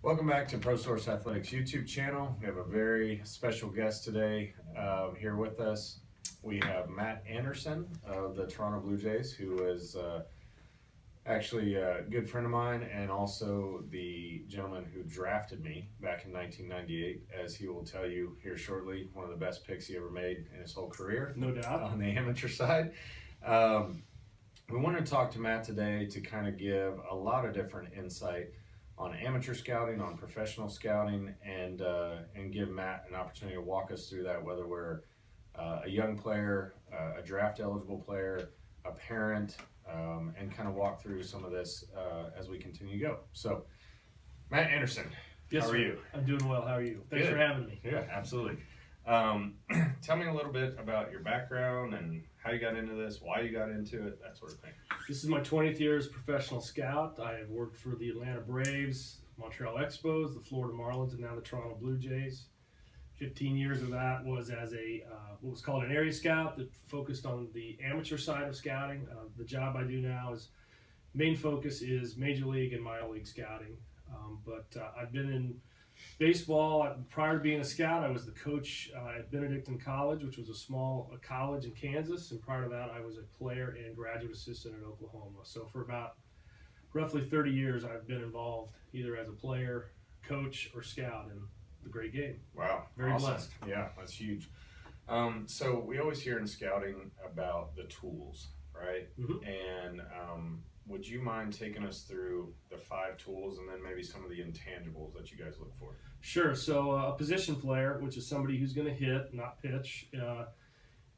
Welcome back to Pro Source Athletics YouTube channel. We have a very special guest today here with us. We have Matt Anderson of the Toronto Blue Jays, who is actually a good friend of mine and also the gentleman who drafted me back in 1998, as he will tell you here shortly, one of the best picks he ever made in his whole career. No doubt. On the amateur side. We wanted to talk to Matt today to kind of give a lot of different insight on amateur scouting, on professional scouting, and give Matt an opportunity to walk us through that, whether we're a young player, a draft eligible player, a parent, and kind of walk through some of this as we continue to go. So, Matt Anderson, Yes, how are sir. you? I'm doing well. How are you? Thanks Good. for having me. Yeah, absolutely. Tell me a little bit about your background and how you got into this, why you got into it, that sort of thing. This is my 20th year as a professional scout. I have worked for the Atlanta Braves, Montreal Expos, the Florida Marlins, and now the Toronto Blue Jays. 15 years of that was as a what was called an area scout that focused on the amateur side of scouting. The job I do now is main focus is major league and minor league scouting. But I've been in baseball. Prior to being a scout, I was the coach at Benedictine College, which was a small college in Kansas. And prior to that, I was a player and graduate assistant at Oklahoma. So for about roughly 30 years, I've been involved either as a player, coach, or scout in the great game. Wow, Very awesome. blessed. Yeah, that's huge. So we always hear in scouting about the tools, right? Mm-hmm. And would you mind taking us through the 5 tools and then maybe some of the intangibles that you guys look for? Sure. So a position player, which is somebody who's going to hit, not pitch,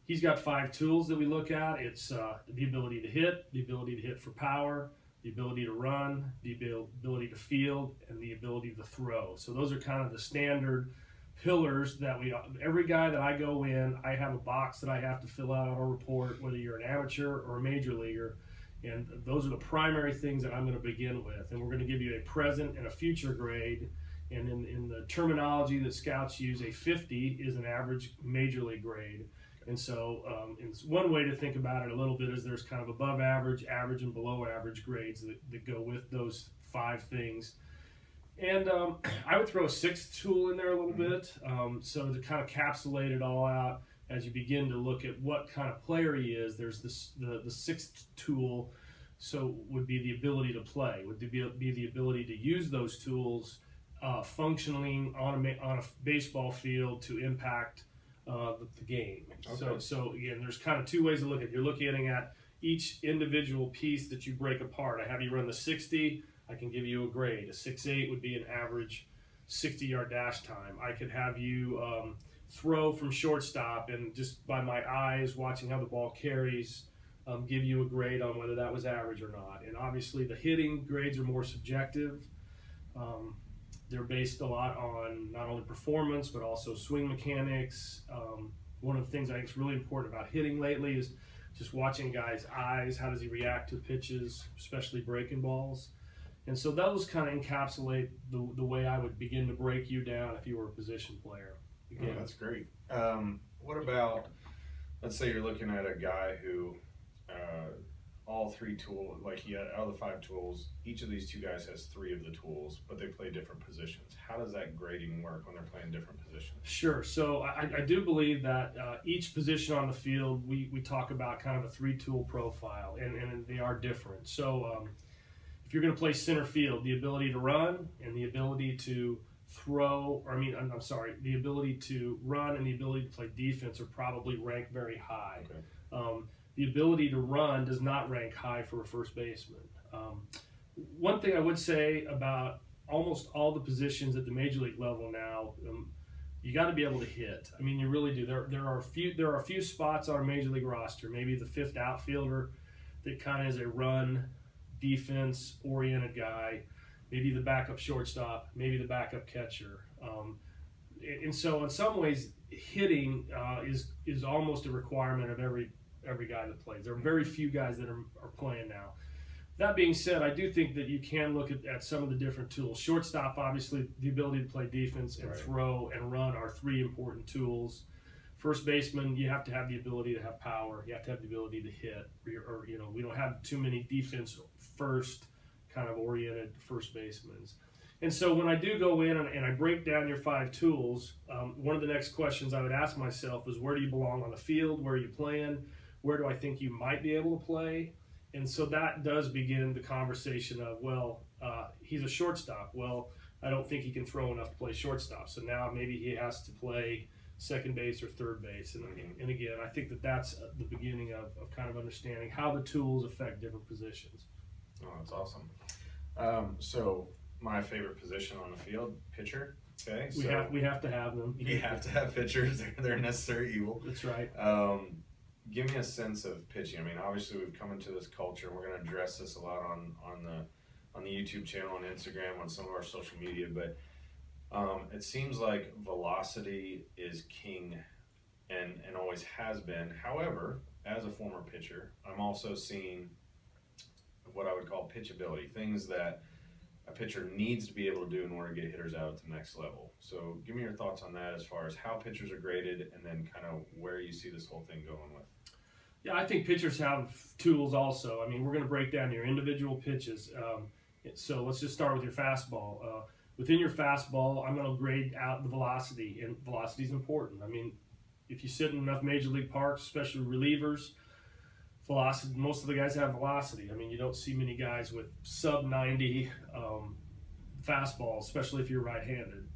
he's got 5 tools that we look at. It's the ability to hit for power, the ability to run, the ability to field, and the ability to throw. So those are kind of the standard pillars that every guy that I go in, I have a box that I have to fill out on a report, whether you're an amateur or a major leaguer. And those are the primary things that I'm going to begin with. And we're going to give you a present and a future grade. And in the terminology that scouts use, a 50 is an average major league grade. And so it's one way to think about it a little bit is there's kind of above average, average, and below average grades that go with those 5 things. And I would throw a 6th tool in there a little bit. So to kind of capsulate it all out, as you begin to look at what kind of player he is, there's the 6th tool, so would be the ability to play, would be the ability to use those tools functioning on a baseball field to impact the game. Okay. So again, there's kind of 2 ways to look at it. You're looking at each individual piece that you break apart. I have you run the 60, I can give you a grade. A 6.8 would be an average 60-yard dash time. I could have you throw from shortstop, and just by my eyes watching how the ball carries, give you a grade on whether that was average or not. And obviously the hitting grades are more subjective. They're based a lot on not only performance but also swing mechanics. One of the things I think is really important about hitting lately is just watching guys' eyes. How does he react to pitches, especially breaking balls? And so those kind of encapsulate the way I would begin to break you down if you were a position player. Oh, that's great. What about, let's say you're looking at a guy who all 3 tools, like he had out of the 5 tools, each of these 2 guys has 3 of the tools, but they play different positions. How does that grading work when they're playing different positions? Sure. So I do believe that each position on the field, we talk about kind of a 3-tool profile, and they are different. So if you're going to play center field, the ability to run and the ability to the ability to run and the ability to play defense are probably ranked very high. Okay. The ability to run does not rank high for a first baseman. One thing I would say about almost all the positions at the major league level now, you got to be able to hit. I mean, you really do. There are a few spots on a major league roster, maybe the 5th outfielder that kind of is a run defense oriented guy, maybe the backup shortstop, maybe the backup catcher. And so in some ways, hitting is almost a requirement of every guy that plays. There are very few guys that are playing now. That being said, I do think that you can look at some of the different tools. Shortstop, obviously, the ability to play defense and throw and run are 3 important tools. First baseman, you have to have the ability to have power. You have to have the ability to hit. Or we don't have too many defense first kind of oriented first basemen. And so when I do go in and I break down your 5 tools, one of the next questions I would ask myself is, where do you belong on the field? Where are you playing? Where do I think you might be able to play? And so that does begin the conversation of, well, he's a shortstop. Well, I don't think he can throw enough to play shortstop. So now maybe he has to play second base or third base. And again, I think that's the beginning of kind of understanding how the tools affect different positions. Oh, that's awesome. So my favorite position on the field, pitcher. Okay, we have to have them. You have to have pitchers. They're a necessary evil. That's right. Give me a sense of pitching. I mean, obviously we've come into this culture. We're going to address this a lot on the YouTube channel, on Instagram, on some of our social media. But it seems like velocity is king, and always has been. However, as a former pitcher, I'm also seeing what I would call pitchability, things that a pitcher needs to be able to do in order to get hitters out at the next level. So give me your thoughts on that as far as how pitchers are graded, and then kind of where you see this whole thing going with. Yeah, I think pitchers have tools also. I mean, we're going to break down your individual pitches. So let's just start with your fastball. Within your fastball, I'm going to grade out the velocity, and velocity is important. I mean, if you sit in enough major league parks, especially relievers, velocity, most of the guys have velocity. I mean, you don't see many guys with sub 90 fastball, especially if you're right-handed.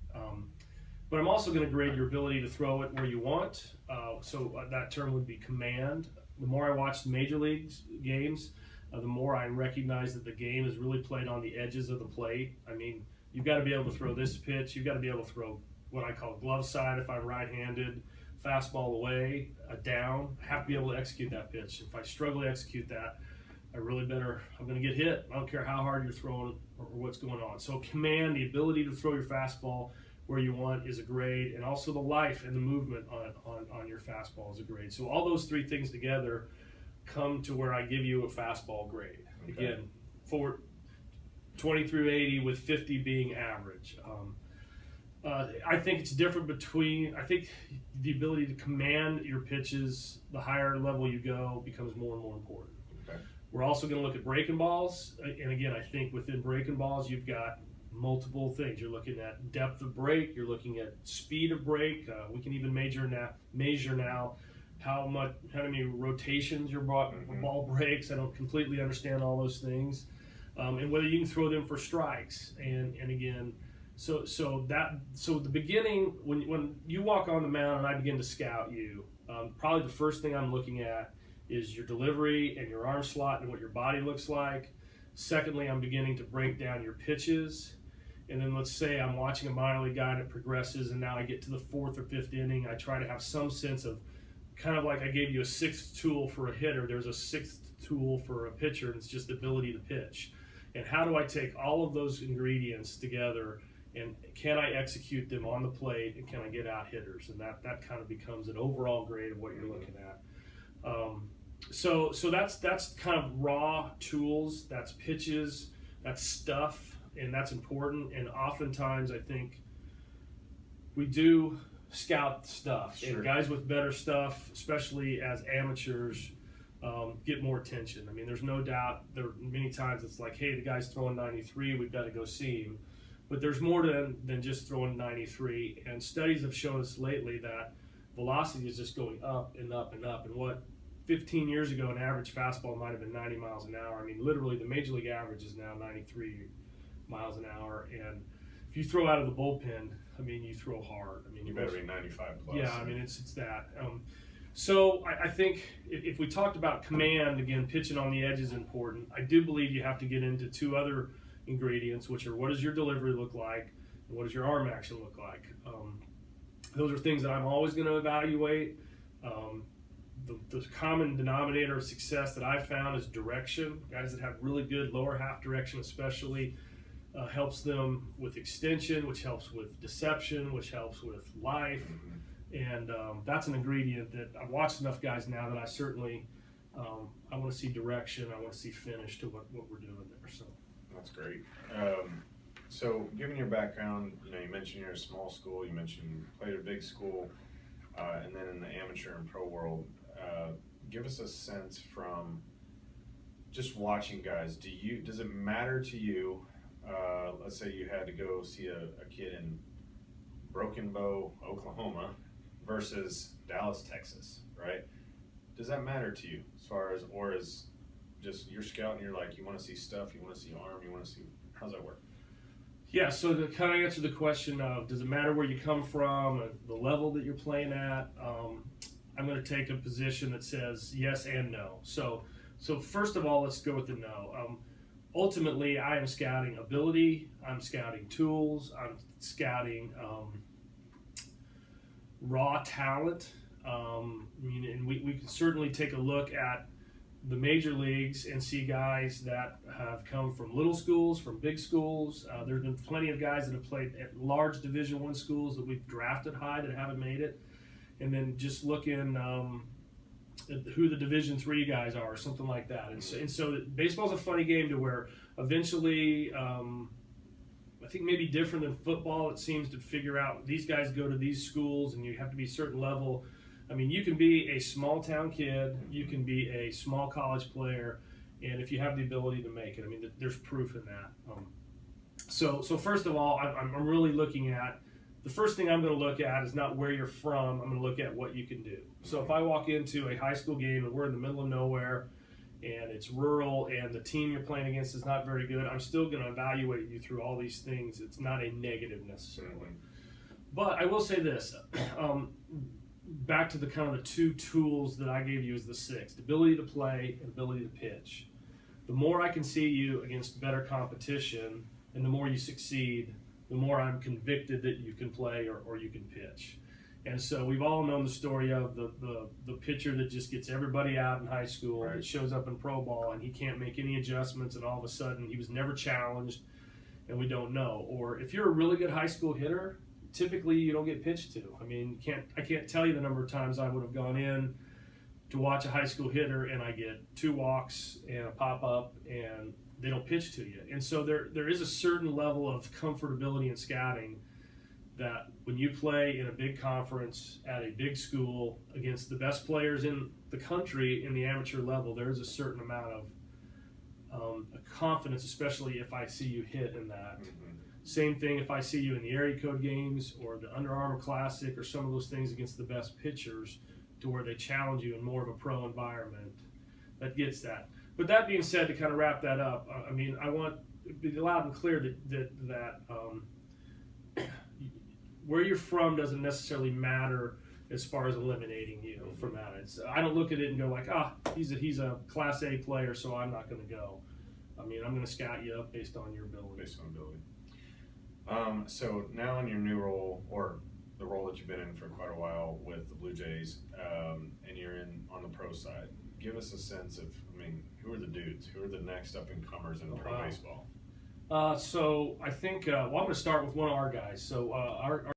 But I'm also going to grade your ability to throw it where you want. So that term would be command. The more I watch the major league games, the more I recognize that the game is really played on the edges of the plate. I mean, you've got to be able to throw this pitch. You've got to be able to throw what I call glove side if I'm right-handed, fastball away, down. I have to be able to execute that pitch. If I struggle to execute that, I'm going to get hit. I don't care how hard you're throwing or what's going on. So command, the ability to throw your fastball where you want, is a grade, and also the life and the movement on your fastball is a grade. So all those 3 things together come to where I give you a fastball grade. Okay. Again, for 20 through 80, with 50 being average. I think it's different I think the ability to command your pitches, the higher level you go, becomes more and more important. Okay. We're also going to look at breaking balls. And again, I think within breaking balls, you've got multiple things. You're looking at depth of break. You're looking at speed of break. We can even measure now how many rotations your ball breaks. I don't completely understand all those things, and whether you can throw them for strikes. And again, so the beginning, when you walk on the mound and I begin to scout you, probably the first thing I'm looking at is your delivery and your arm slot and what your body looks like. Secondly, I'm beginning to break down your pitches. And then let's say I'm watching a minor league guy and it progresses, and now I get to the 4th or 5th inning. I try to have some sense of, kind of like I gave you a 6th tool for a hitter, there's a 6th tool for a pitcher, and it's just the ability to pitch. And how do I take all of those ingredients together, and can I execute them on the plate, and can I get out hitters? And that kind of becomes an overall grade of what you're looking at. So that's kind of raw tools, that's pitches, that's stuff, and that's important. And oftentimes I think we do scout stuff. Sure. And guys with better stuff, especially as amateurs, get more attention. I mean, there's no doubt there are many times it's like, hey, the guy's throwing 93, we've got to go see him. But there's more than just throwing 93. And studies have shown us lately that velocity is just going up and up and up. And what 15 years ago, an average fastball might have been 90 miles an hour. I mean, literally the major league average is now 93 miles an hour. And if you throw out of the bullpen, I mean, you throw hard. I mean, You better be 95 plus. yeah, I mean, it's that. So I think if we talked about command, again, pitching on the edge is important. I do believe you have to get into 2 other ingredients, which are, what does your delivery look like, and what does your arm action look like? Those are things that I'm always going to evaluate. The common denominator of success that I've found is direction. Guys that have really good lower half direction especially helps them with extension, which helps with deception, which helps with life. And that's an ingredient that I've watched enough guys now that I certainly I want to see direction. I want to see finish to what we're doing there. So that's great. So given your background, you mentioned you're a small school, you mentioned you played at a big school, and then in the amateur and pro world, give us a sense from just watching guys. Does it matter to you let's say you had to go see a kid in Broken Bow, Oklahoma versus Dallas, Texas, right? Does that matter to you as far as, or is just you're scouting, you're like, you want to see stuff, you want to see arm, you want to see, how's that work? Yeah, so to kind of answer the question of does it matter where you come from, the level that you're playing at, I'm going to take a position that says yes and no. So first of all, let's go with the no. Ultimately, I am scouting ability, I'm scouting tools, I'm scouting raw talent. And we can certainly take a look at the major leagues and see guys that have come from little schools, from big schools. There's been plenty of guys that have played at large Division I schools that we've drafted high that haven't made it. And then just looking at who the Division III guys are, or something like that. And so baseball's a funny game to where eventually, I think maybe different than football, it seems to figure out these guys go to these schools and you have to be a certain level. I mean, you can be a small town kid, you can be a small college player, and if you have the ability to make it, I mean, there's proof in that. So first of all, I'm really looking at, the first thing I'm going to look at is not where you're from, I'm going to look at what you can do. So if I walk into a high school game and we're in the middle of nowhere and it's rural and the team you're playing against is not very good, I'm still going to evaluate you through all these things. It's not a negative necessarily. But I will say this, back to the kind of the two tools that I gave you as the sixth, ability to play and ability to pitch. The more I can see you against better competition and the more you succeed, the more I'm convicted that you can play or you can pitch. And so we've all known the story of the pitcher that just gets everybody out in high school, right, that shows up in pro ball and he can't make any adjustments and all of a sudden he was never challenged and we don't know. Or if you're a really good high school hitter, typically you don't get pitched to. I mean, I can't tell you the number of times I would have gone in to watch a high school hitter and I get 2 walks and a pop-up and they don't pitch to you. And so there is a certain level of comfortability in scouting that when you play in a big conference at a big school against the best players in the country in the amateur level, there is a certain amount of confidence, especially if I see you hit in that. Same thing if I see you in the area code games or the Under Armour Classic or some of those things against the best pitchers to where they challenge you in more of a pro environment. That gets that. But that being said, to kind of wrap that up, I mean, I want to be loud and clear that where you're from doesn't necessarily matter as far as eliminating you from that. I don't look at it and go like, he's a Class A player, so I'm not going to go. I mean, I'm going to scout you up based on your ability. Based on ability. So now in your new role, or the role that you've been in for quite a while with the Blue Jays, and you're on the pro side, give us a sense of, I mean, who are the dudes? Who are the next up-and-comers in pro baseball? So I think, I'm going to start with one of our guys. So our